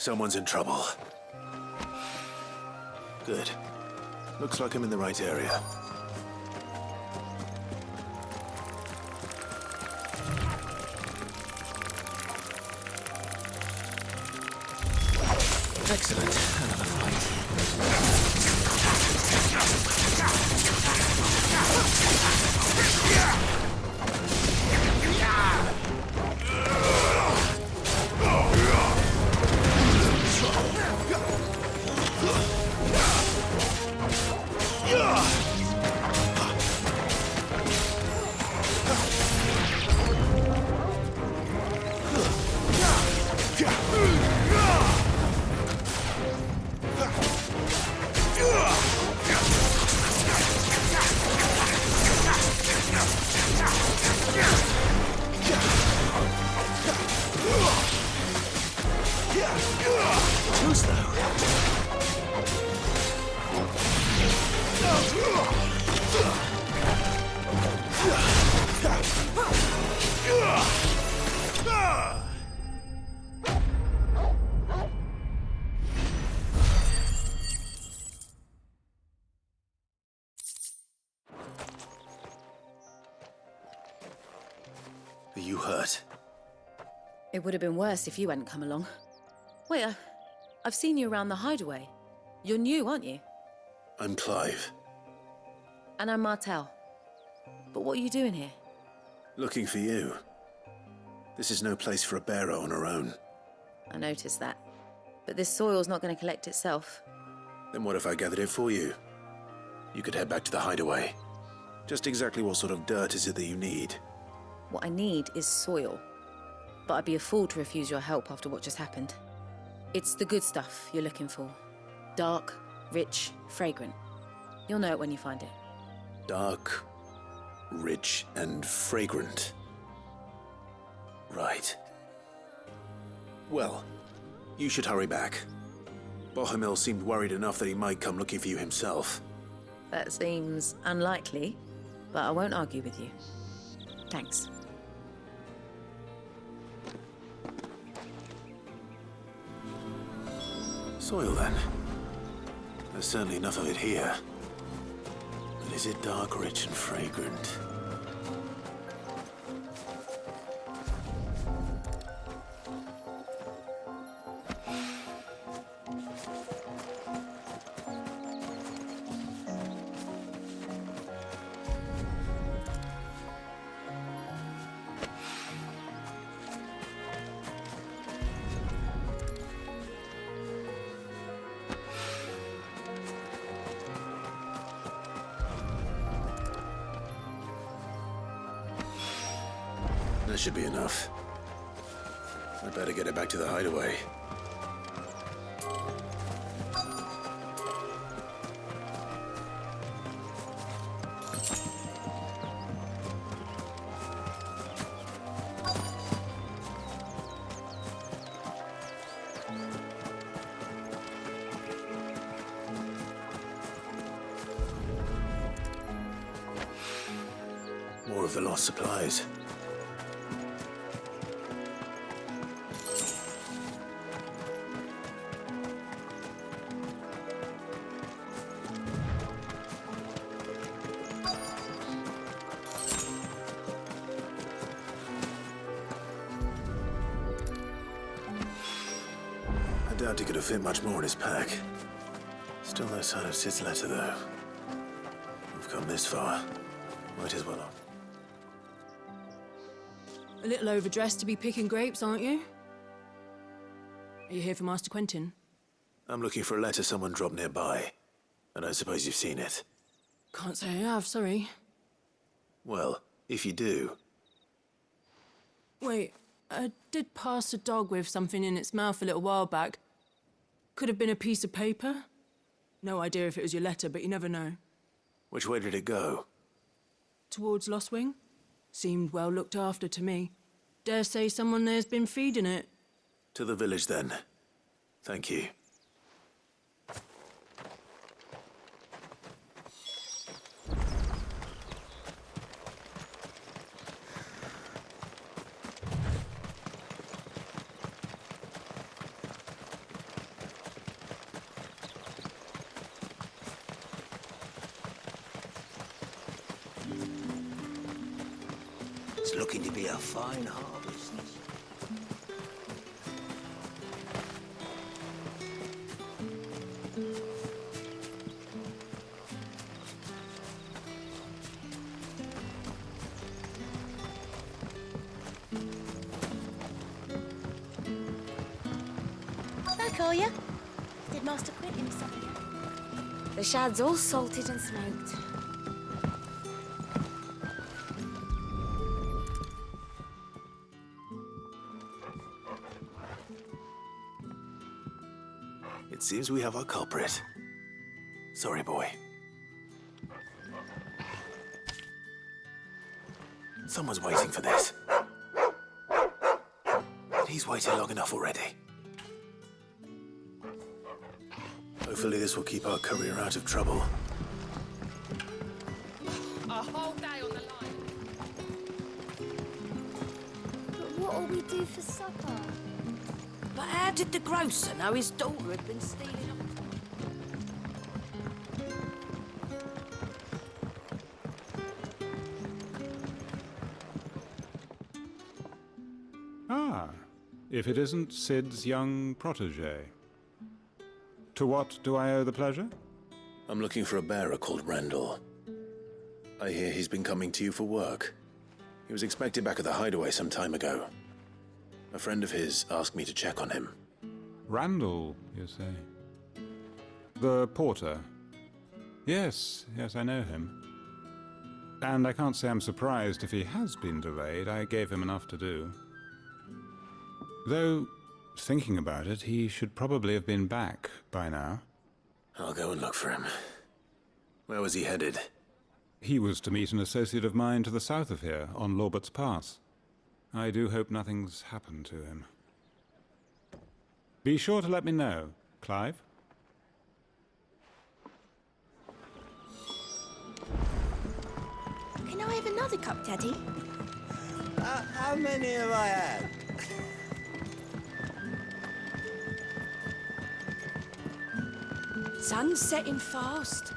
someone's in trouble. Good. Looks like I'm in the right area. Excellent. Another fight. Too slow. Are you hurt? It would have been worse if you hadn't come along. Wait, I've seen you around the hideaway. You're new, aren't you? I'm Clive. And I'm Martel. But what are you doing here? Looking for you. This is no place for a bearer on her own. I noticed that. But this soil's not going to collect itself. Then what if I gathered it for you? You could head back to the hideaway. Just exactly what sort of dirt is it that you need? What I need is soil. But I'd be a fool to refuse your help after what just happened. It's the good stuff you're looking for. Dark, rich, fragrant. You'll know it when you find it. Dark, rich, and fragrant. Right. Well, you should hurry back. Bohemil seemed worried enough that he might come looking for you himself. That seems unlikely, but I won't argue with you. Thanks. Soil, then. There's certainly enough of it here. But is it dark, rich, and fragrant? That should be enough. I'd better get it back to the hideaway. More of the lost supplies. I doubt he could have fit much more in his pack. Still no sign of Sid's letter, though. We've come this far. Might as well. A little overdressed to be picking grapes, aren't you? Are you here for Master Quentin? I'm looking for a letter someone dropped nearby. And I suppose you've seen it. Can't say I have, sorry. Well, if you do... Wait, I did pass a dog with something in its mouth a little while back. Could have been a piece of paper. No idea if it was your letter, but you never know. Which way did it go? Towards Lost Wing? Seemed well looked after to me. Dare say someone there's been feeding it. To the village, then. Thank you. looking to be a fine harvest. Back, are you? Did Master quit him something? The shad's all salted and smoked. It seems we have our culprit. Sorry, boy. Someone's waiting for this. He's waited long enough already. Hopefully this will keep our career out of trouble. A whole day on the line. But what'll we do for supper? But how did the grocer know his daughter had been stealing up? Ah, if it isn't Sid's young protege. To what do I owe the pleasure? I'm looking for a bearer called Randall. I hear he's been coming to you for work. He was expected back at the hideaway some time ago. A friend of his asked me to check on him. Randall, you say? The porter? Yes, I know him. And I can't say I'm surprised if he has been delayed. I gave him enough to do. Though, thinking about it, he should probably have been back by now. I'll go and look for him. Where was he headed? He was to meet an associate of mine to the south of here, on Lorbert's Pass. I do hope nothing's happened to him. Be sure to let me know, Clive. Can I have another cup, Daddy? How many have I had? Sun's setting fast.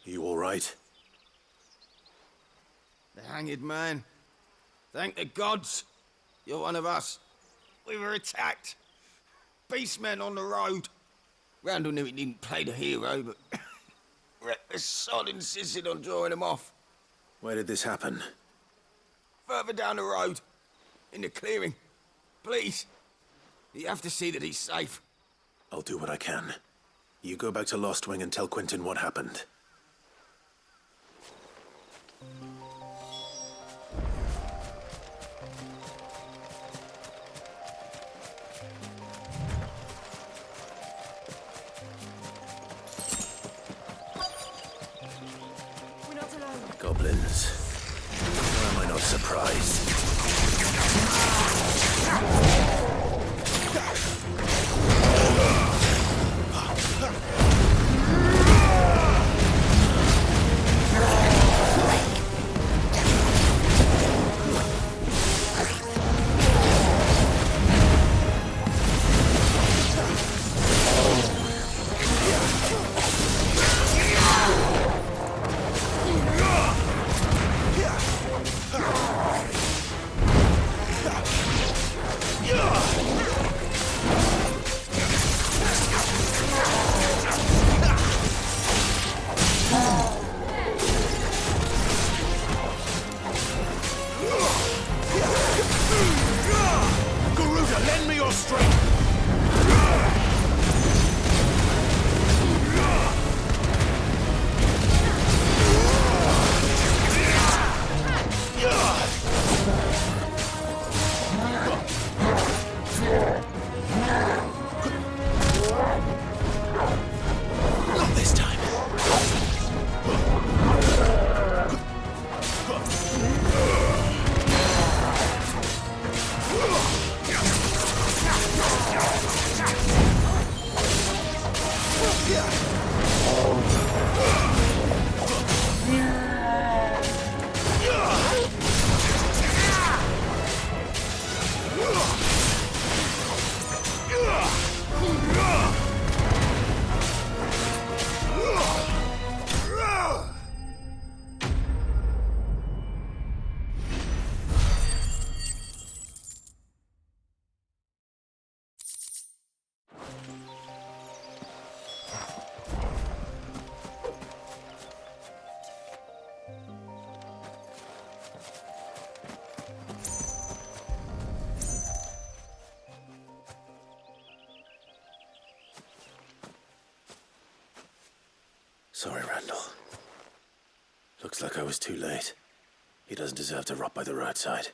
You all right? The hanged man. Thank the gods. You're one of us. We were attacked. Beastmen on the road. Randall knew he didn't play the hero, but reckless sod insisted on drawing him off. Where did this happen? Further down the road. In the clearing. Please. You have to see that he's safe. I'll do what I can. You go back to Lost Wing and tell Quentin what happened. Goblins. Why am I not surprised? Sorry, Randall. Looks like I was too late. He doesn't deserve to rot by the roadside.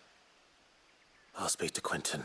I'll speak to Quentin.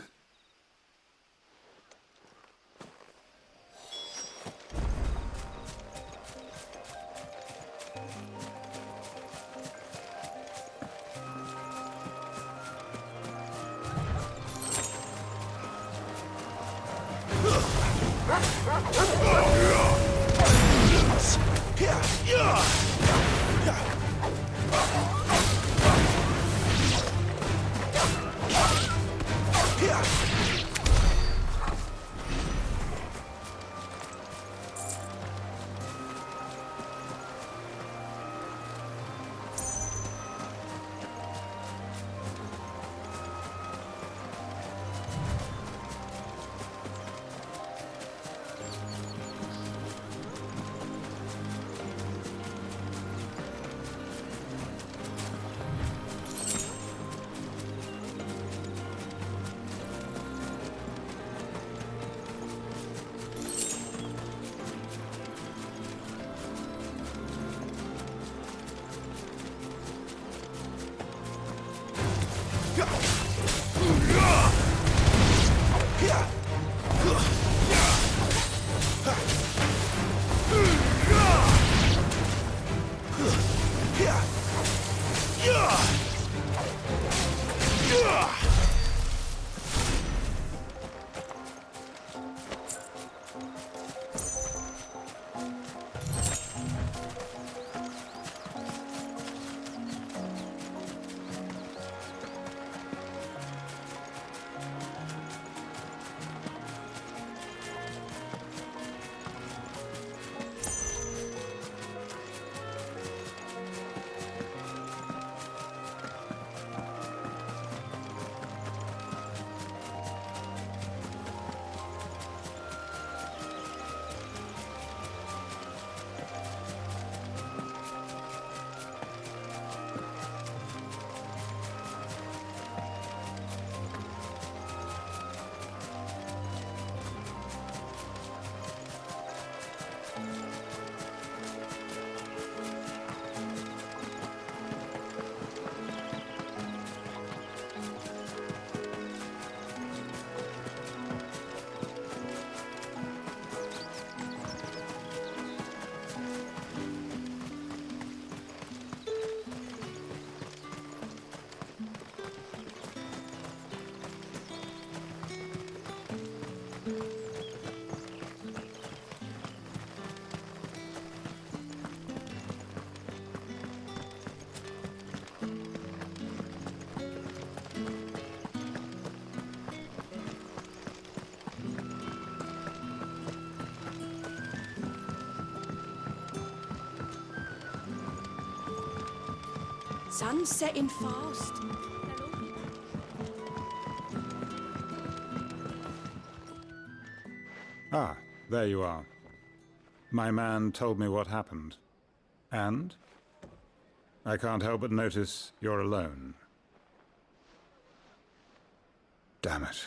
Sun's setting fast. Ah, there you are. My man told me what happened. And? I can't help but notice you're alone. Damn it.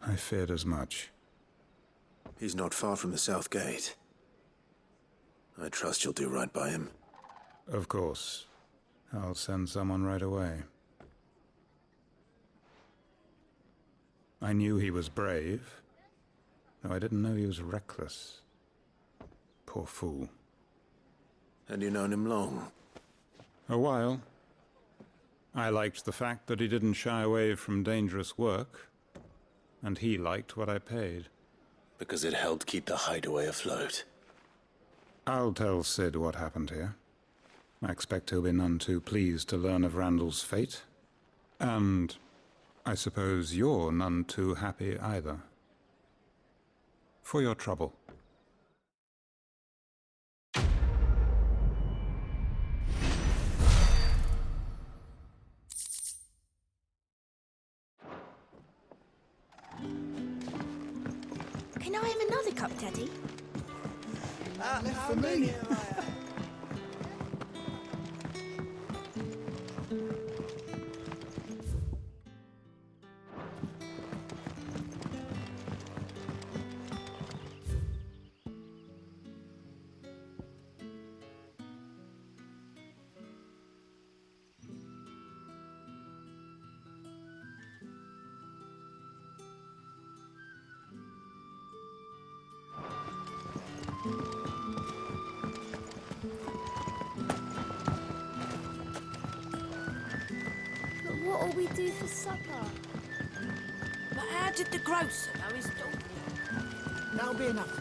I feared as much. He's not far from the South Gate. I trust you'll do right by him. Of course. I'll send someone right away. I knew he was brave, though I didn't know he was reckless. Poor fool. And you known him long? A while. I liked the fact that he didn't shy away from dangerous work, and he liked what I paid. Because it helped keep the hideaway afloat. I'll tell Sid what happened here. I expect he'll be none too pleased to learn of Randall's fate. And I suppose you're none too happy either. For your trouble. Can I have another cup, Daddy? For me. will we do for supper? But how did the grocer know his daughter? That'll be enough.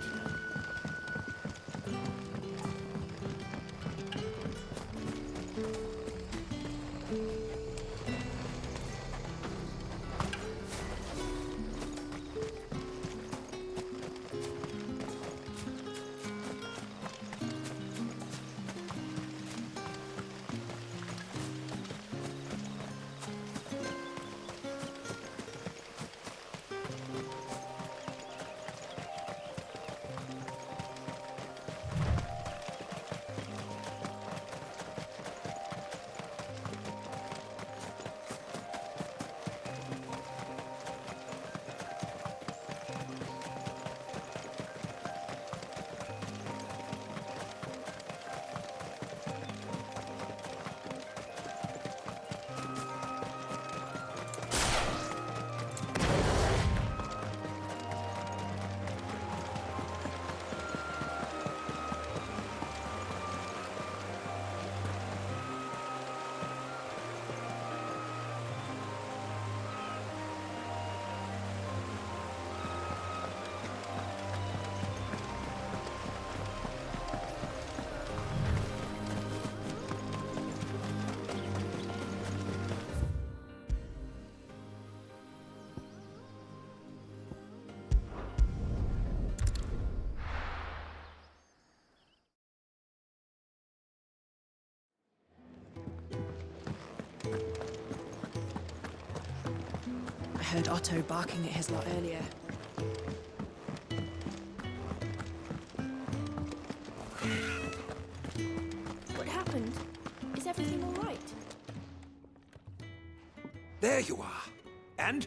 I heard Otto barking at his lot earlier. What happened? Is everything all right? There you are. And?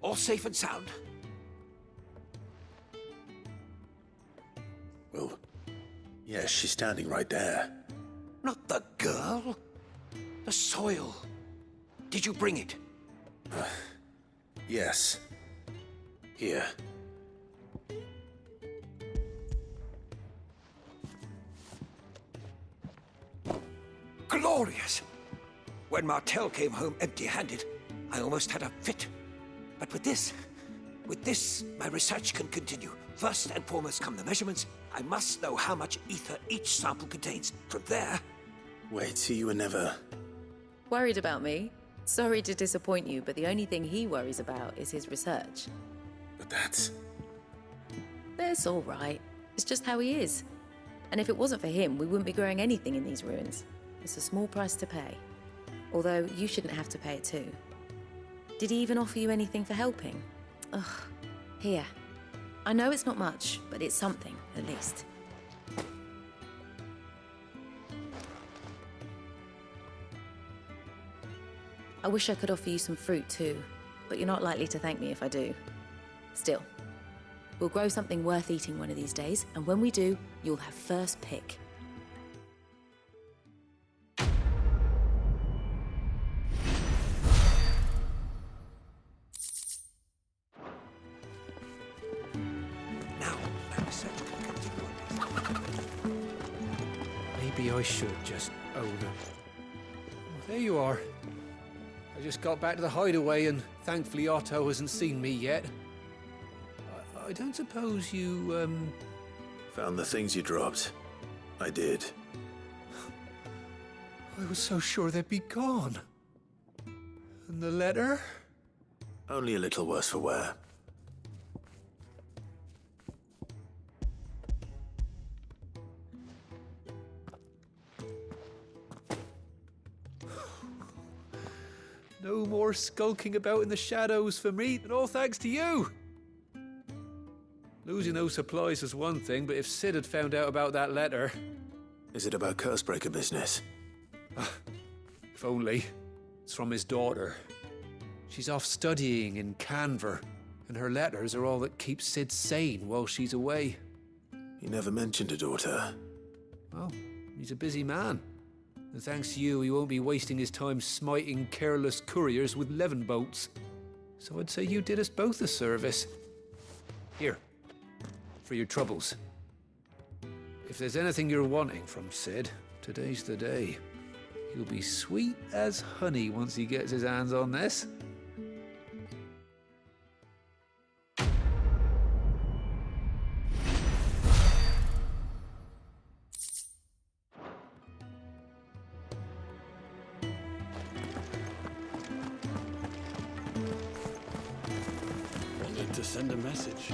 All safe and sound? Well, yes, she's standing right there. Not the girl. The soil. Did you bring it? Yes. Here. Glorious! When Martel came home empty-handed, I almost had a fit. But with this, my research can continue. First and foremost come the measurements. I must know how much ether each sample contains. From there... Wait, so you were never... Worried about me? Sorry to disappoint you, but the only thing he worries about is his research. But that's... That's all right. It's just how he is. And if it wasn't for him, we wouldn't be growing anything in these ruins. It's a small price to pay. Although, you shouldn't have to pay it too. Did he even offer you anything for helping? Ugh. Here. I know it's not much, but it's something, at least. I wish I could offer you some fruit too, but you're not likely to thank me if I do. Still, we'll grow something worth eating one of these days, and when we do, you'll have first pick. Now, my research can continue. Maybe I should just own her. Well, there you are. I just got back to the hideaway and thankfully Otto hasn't seen me yet. I don't suppose you, Found the things you dropped. I did. I was so sure they'd be gone. And the letter? Only a little worse for wear. No more skulking about in the shadows for me, and all thanks to you. Losing those supplies was one thing, but if Sid had found out about that letter... Is it about Cursebreaker business? If only. It's from his daughter. She's off studying in Canver, and her letters are all that keeps Sid sane while she's away. He never mentioned a daughter. Well, he's a busy man. And thanks to you, he won't be wasting his time smiting careless couriers with levin bolts. So I'd say you did us both a service. Here, for your troubles. If there's anything you're wanting from Sid, today's the day. He'll be sweet as honey once he gets his hands on this. Wanted to send a message.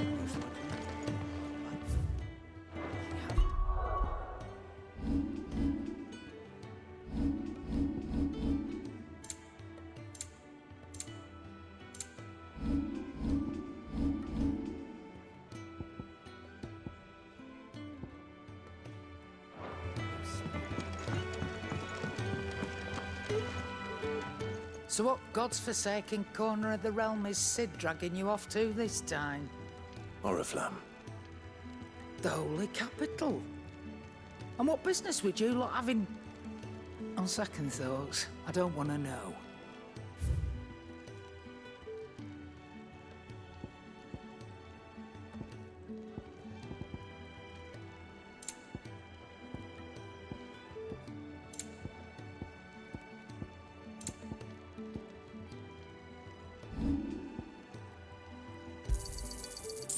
So what God's forsaken corner of the realm is Sid dragging you off to this time? Oriflamme. The Holy Capital. And what business would you lot having? On second thoughts, I don't want to know.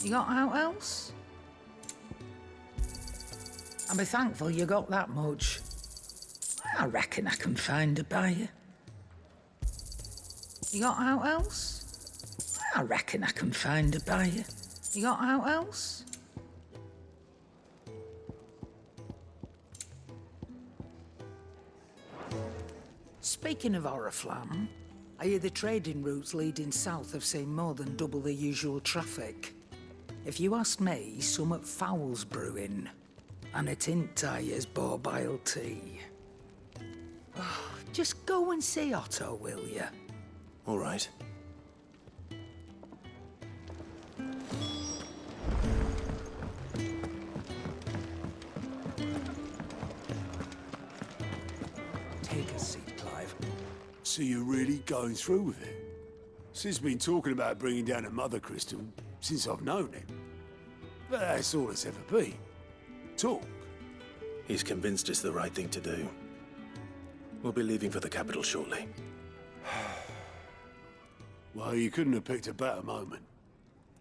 You got out else? I'll be thankful you got that much. I reckon I can find a buyer. You got out else? I reckon I can find a buyer. You got out else? Speaking of Oriflamme, I hear the trading routes leading south have seen more than double the usual traffic. If you ask me, summat foul's brewing, and a tint tires borbile tea. Oh, just go and see Otto, will you? All right. Take a seat, Clive. So you're really going through with it? Sid's been talking about bringing down a mother crystal since I've known him. But that's all it's ever been. Talk. He's convinced it's the right thing to do. We'll be leaving for the capital shortly. Well, you couldn't have picked a better moment.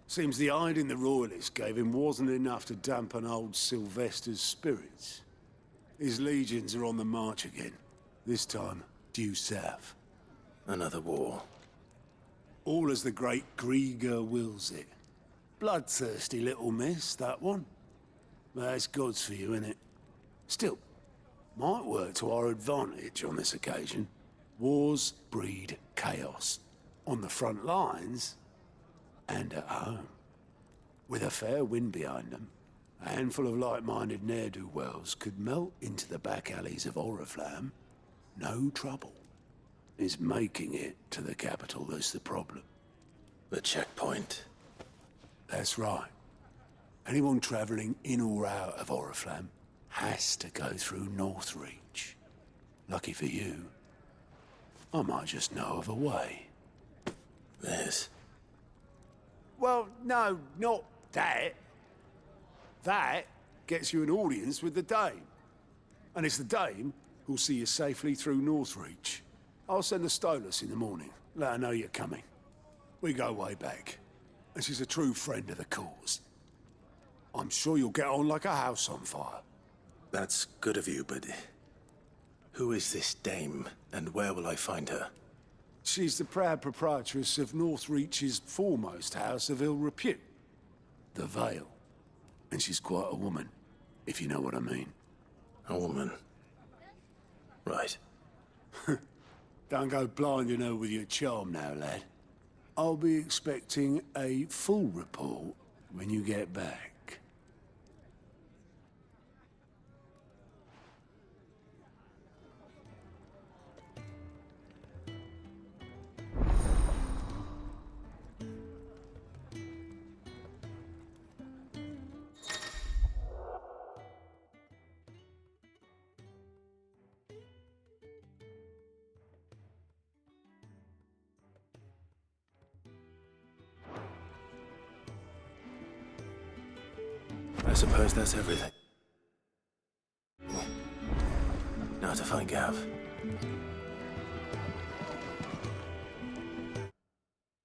Seems the hiding the Royalists gave him wasn't enough to dampen old Sylvester's spirits. His legions are on the march again. This time, due south. Another war. All as the great Grieger wills it. Bloodthirsty little miss, that one. That's God's for you, innit? Still, might work to our advantage on this occasion. Wars breed chaos. On the front lines, and at home. With a fair wind behind them, a handful of like-minded ne'er-do-wells could melt into the back alleys of Oriflamme. No trouble. It's making it to the capital that's the problem. The checkpoint. That's right. Anyone travelling in or out of Oriflamme has to go through Northreach. Lucky for you, I might just know of a way. This. Well, no, not that. That gets you an audience with the Dame. And it's the Dame who'll see you safely through Northreach. I'll send the Stolas in the morning. Let her know you're coming. We go way back. And she's a true friend of the cause. I'm sure you'll get on like a house on fire. That's good of you, but... who is this dame, and where will I find her? She's the proud proprietress of Northreach's foremost house of ill repute. The Vale. And she's quite a woman, if you know what I mean. A woman. Right. Don't go blinding her with your charm now, lad. I'll be expecting a full report when you get back. I suppose that's everything. Now to find Gav.